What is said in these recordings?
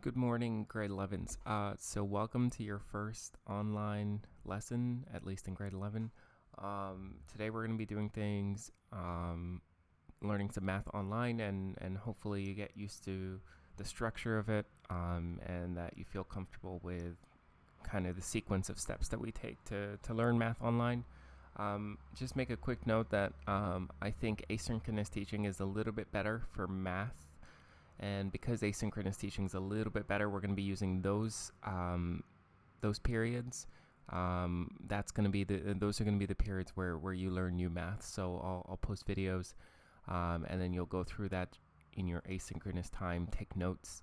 Good morning, grade 11s. So welcome to your first online lesson, at least in grade 11. Today we're going to be doing things, learning some math online, and hopefully you get used to the structure of it, and that you feel comfortable with kind of the sequence of steps that we take to learn math online. Just make a quick note that I think asynchronous teaching is a little bit better for math. And because asynchronous teaching is a little bit better, we're going to be using those periods. Those are going to be the periods where you learn new math. So I'll post videos, and then you'll go through that in your asynchronous time, take notes,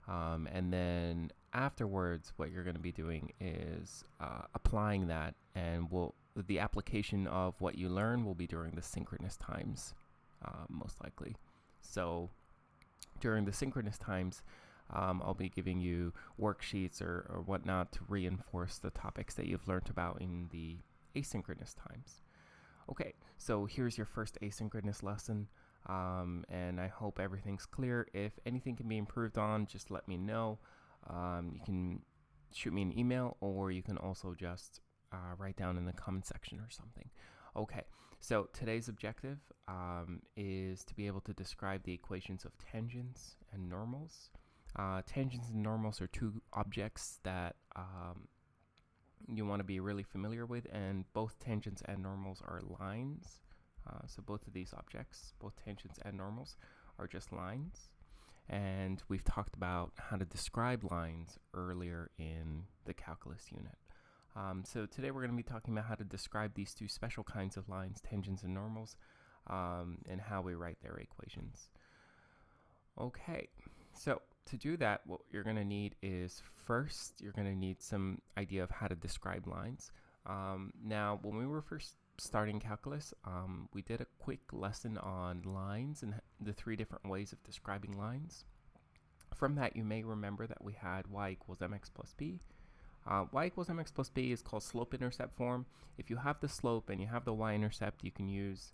and then afterwards, what you're going to be doing is applying that, and the application of what you learn will be during the synchronous times, most likely. So during the synchronous times, I'll be giving you worksheets or whatnot to reinforce the topics that you've learned about in the asynchronous times. Okay, so here's your first asynchronous lesson, and I hope everything's clear. If anything can be improved on, just let me know. You can shoot me an email, or you can also just write down in the comment section or something. Okay, so today's objective is to be able to describe the equations of tangents and normals. Tangents and normals are two objects that you want to be really familiar with, and both tangents and normals are lines. So both of these objects, both tangents and normals, are just lines. And we've talked about how to describe lines earlier in the calculus unit. So today we're going to be talking about how to describe these two special kinds of lines, tangents and normals, and how we write their equations. Okay, so to do that, what you're going to need is first, you're going to need some idea of how to describe lines. Now, when we were first starting calculus, we did a quick lesson on lines and the three different ways of describing lines. From that, you may remember that we had y equals mx plus b. Y equals mx plus b is called slope-intercept form. If you have the slope and you have the y-intercept, you can use,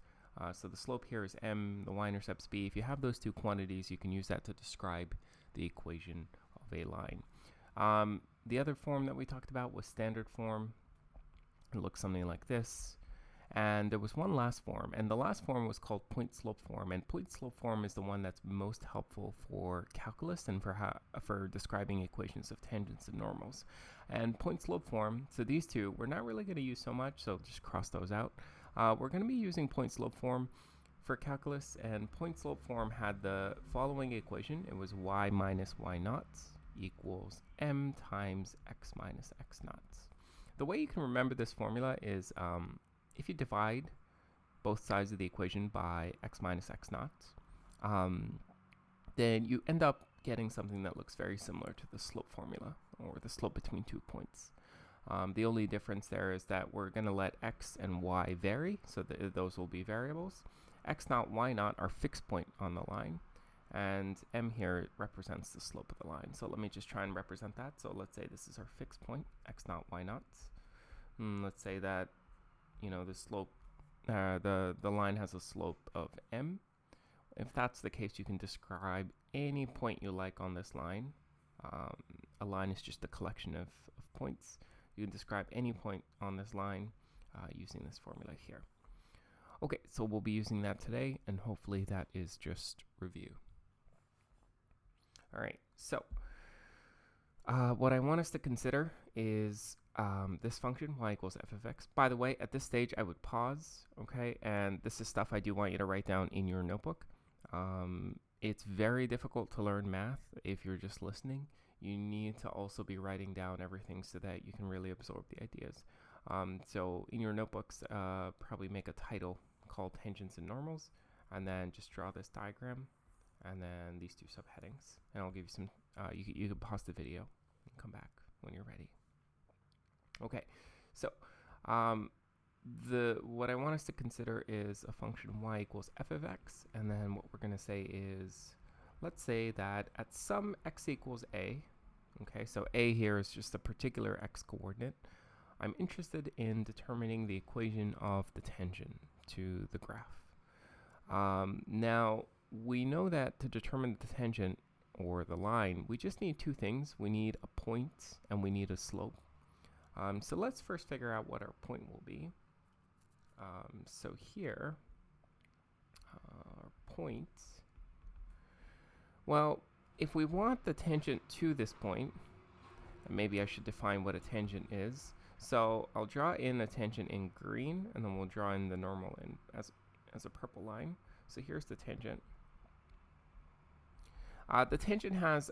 so the slope here is m, the y-intercept's b. If you have those two quantities, you can use that to describe the equation of a line. The other form that we talked about was standard form. It looks something like this. And there was one last form, and the last form was called point-slope form. And point-slope form is the one that's most helpful for calculus and for describing equations of tangents and normals. And point-slope form, so these two, we're not really going to use so much, so just cross those out. We're going to be using point-slope form for calculus, and point-slope form had the following equation. It was y minus y naught equals m times x minus x naught. The way you can remember this formula is if you divide both sides of the equation by x minus x naught, then you end up getting something that looks very similar to the slope formula, or the slope between 2 points. The only difference there is that we're going to let x and y vary, so those will be variables. X naught, y naught are fixed point on the line, and m here represents the slope of the line. So let me just try and represent that. So let's say this is our fixed point, x naught, y naught. Let's say that the slope, the line has a slope of m. If that's the case, you can describe any point you like on this line. A line is just a collection of points. You can describe any point on this line using this formula here. Okay, so we'll be using that today, and hopefully that is just review. All right, so what I want us to consider is this function, y equals f of x. By the way, at this stage, I would pause, okay? And this is stuff I do want you to write down in your notebook. It's very difficult to learn math if you're just listening. You need to also be writing down everything so that you can really absorb the ideas. So in your notebooks, probably make a title called tangents and normals, and then just draw this diagram, and then these two subheadings. And I'll give you some, you can pause the video and come back when you're ready. Okay, so what I want us to consider is a function y equals f of x, and then what we're going to say is, let's say that at some x equals a, okay, so a here is just a particular x coordinate, I'm interested in determining the equation of the tangent to the graph. Now, we know that to determine the tangent, or the line, we just need two things. We need a point and we need a slope. So let's first figure out what our point will be. So here, our point, well, if we want the tangent to this point, maybe I should define what a tangent is. So I'll draw in a tangent in green, and then we'll draw in the normal in as a purple line. So here's the tangent. The tangent has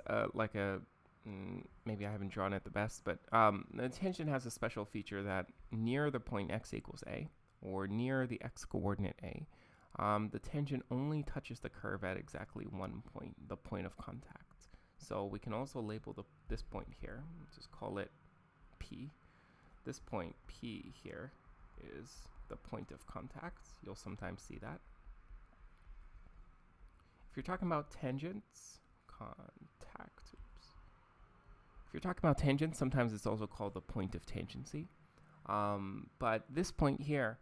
maybe I haven't drawn it the best, but the tangent has a special feature that near the point x equals a, or near the x coordinate a, the tangent only touches the curve at exactly one point, the point of contact. So we can also label this point here, just call it P. This point P here is the point of contact. You'll sometimes see that. If you're talking about tangents, if you're talking about tangents, sometimes it's also called the point of tangency. But this point here,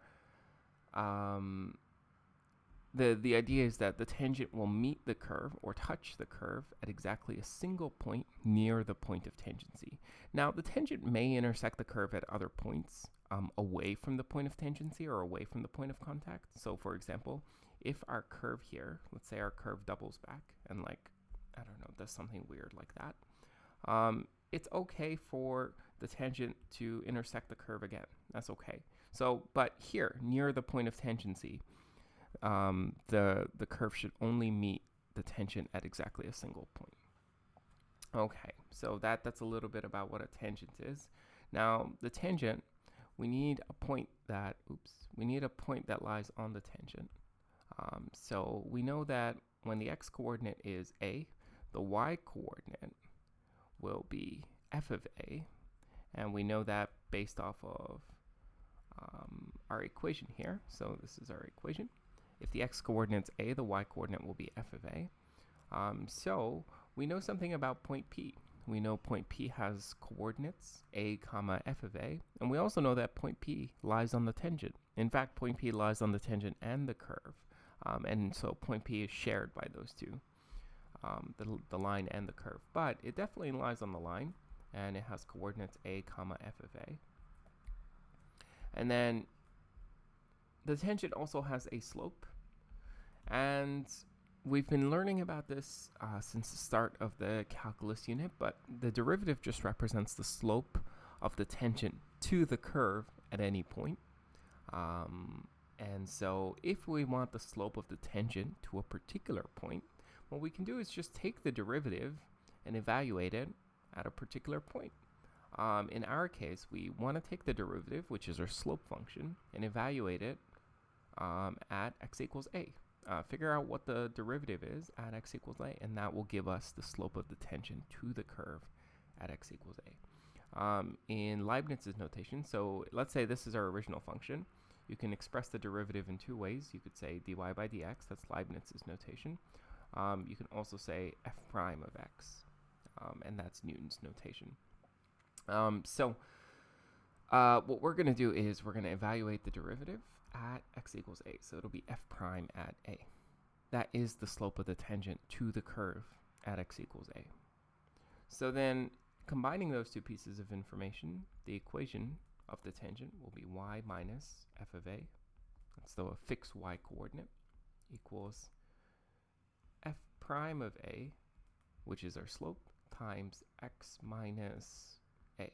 the idea is that the tangent will meet the curve or touch the curve at exactly a single point near the point of tangency. Now, the tangent may intersect the curve at other points away from the point of tangency or away from the point of contact. So, for example, if our curve here, let's say our curve doubles back and I don't know, does something weird like that, it's okay for the tangent to intersect the curve again. That's okay. So, but here, near the point of tangency, the curve should only meet the tangent at exactly a single point. Okay, so that's a little bit about what a tangent is. Now, the tangent, we need a point that lies on the tangent. So we know that when the x coordinate is a, the y coordinate will be f of a, and we know that based off of our equation here. So this is our equation. If the x coordinate's a, the y coordinate will be f of a. So we know something about point P. We know point P has coordinates a comma f of a, and we also know that point P lies on the tangent. In fact, point P lies on the tangent and the curve, and so point P is shared by those two, the line and the curve. But it definitely lies on the line, and it has coordinates a comma f of a. And then the tangent also has a slope, and we've been learning about this since the start of the calculus unit, but the derivative just represents the slope of the tangent to the curve at any point. And so if we want the slope of the tangent to a particular point, what we can do is just take the derivative and evaluate it at a particular point. In our case, we want to take the derivative, which is our slope function, and evaluate it at x equals a. Figure out what the derivative is at x equals a, and that will give us the slope of the tangent to the curve at x equals a. In Leibniz's notation, so let's say this is our original function. You can express the derivative in two ways. You could say dy by dx, that's Leibniz's notation. You can also say f prime of x, and that's Newton's notation. So what we're going to do is we're going to evaluate the derivative at x equals a. So it'll be f prime at a. That is the slope of the tangent to the curve at x equals a. So then combining those two pieces of information, the equation of the tangent will be y minus f of a, that's the fixed y coordinate, equals f prime of a, which is our slope, times x minus a.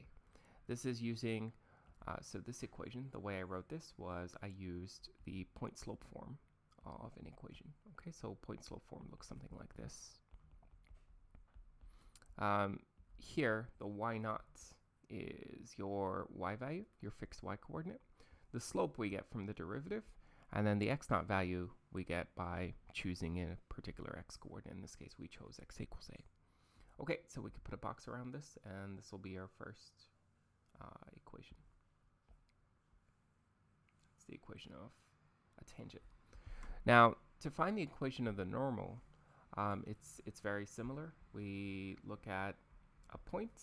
This is using, so this equation, the way I wrote this was I used the point slope form of an equation. Okay, so point slope form looks something like this. Here, the y naught is your y value, your fixed y coordinate. The slope we get from the derivative, and then the x naught value we get by choosing a particular x coordinate. In this case, we chose x equals a. Okay, so we could put a box around this, and this will be our first equation. It's the equation of a tangent. Now, to find the equation of the normal, it's very similar. We look at a point,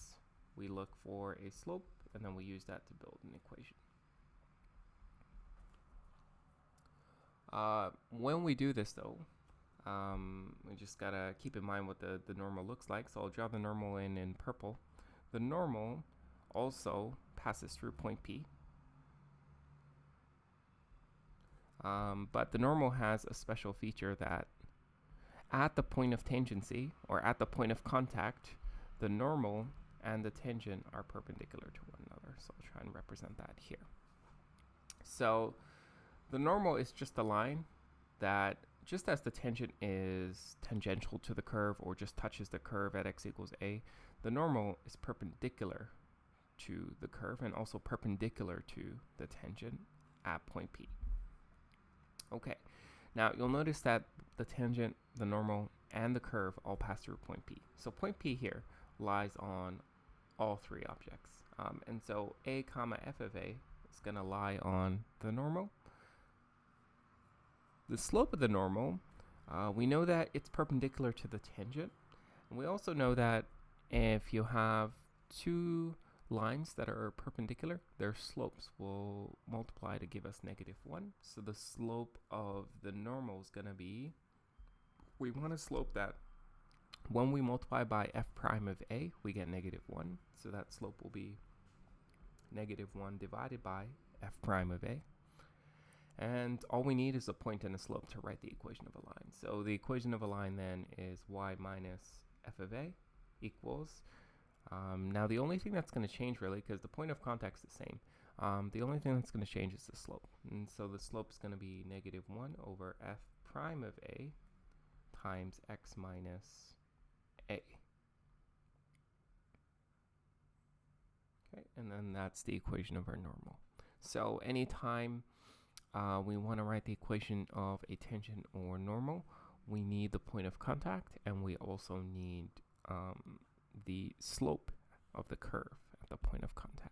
we look for a slope, and then we use that to build an equation. When we do this, though, We just gotta keep in mind what the normal looks like. So I'll draw the normal in purple. The normal also passes through point P. But the normal has a special feature that at the point of tangency, or at the point of contact, the normal and the tangent are perpendicular to one another. So I'll try and represent that here. So the normal is just a line that, just as the tangent is tangential to the curve or just touches the curve at x equals a, the normal is perpendicular to the curve and also perpendicular to the tangent at point P. Okay, now you'll notice that the tangent, the normal, and the curve all pass through point P. So point P here lies on all three objects. And so a comma f of a is going to lie on the normal. The slope of the normal, we know that it's perpendicular to the tangent. And we also know that if you have two lines that are perpendicular, their slopes will multiply to give us -1. So the slope of the normal is going to be, we want to slope that when we multiply by f prime of a, we get -1. So that slope will be -1 divided by f prime of a. And all we need is a point and a slope to write the equation of a line. So the equation of a line then is y minus f of a equals, now the only thing that's going to change really, because the point of contact is the same, the only thing that's going to change is the slope. And so the slope is going to be -1 over f prime of a times x minus a. Okay, and then that's the equation of our normal. So anytime we want to write the equation of a tangent or normal, we need the point of contact, and we also need the slope of the curve at the point of contact.